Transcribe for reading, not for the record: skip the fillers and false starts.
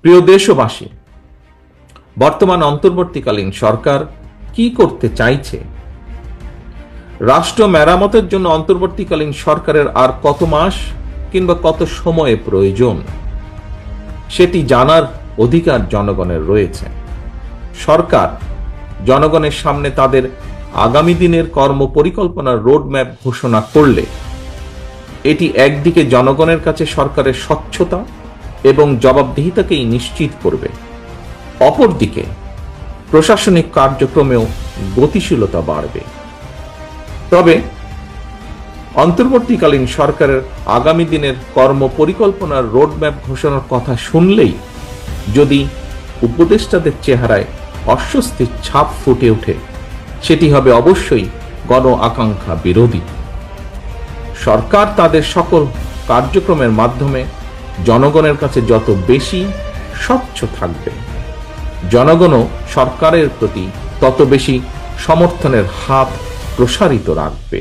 প্রিয় দেশবাসী, বর্তমান অন্তর্বর্তীকালীন সরকার কি করতে চাইছে? রাষ্ট্র মেরামতের জন্য অন্তর্বর্তীকালীন সরকারের আর কত মাস কিংবা কত সময়ে প্রয়োজন, সেটি জানার অধিকার জনগণের রয়েছে। সরকার জনগণের সামনে তাদের আগামী দিনের কর্মপরিকল্পনার রোডম্যাপ ঘোষণা করলে এটি একদিকে জনগণের কাছে সরকারের স্বচ্ছতা এবং জবাবদিহিতাকেই নিশ্চিত করবে, অপরদিকে প্রশাসনিক কার্যক্রমেও গতিশীলতা বাড়বে। তবে অন্তর্বর্তীকালীন সরকারের আগামী দিনের কর্মপরিকল্পনার রোডম্যাপ ঘোষণার কথা শুনলেই যদি উপদেষ্টাদের চেহারায় অস্বস্তির ছাপ ফুটে ওঠে, সেটি হবে অবশ্যই গণ আকাঙ্ক্ষা বিরোধী। সরকার তাদের সকল কার্যক্রমের মাধ্যমে জনগণের কাছে যত বেশি স্বচ্ছ থাকবে, জনগণও সরকারের প্রতি তত বেশি সমর্থনের হাত প্রসারিত রাখবে।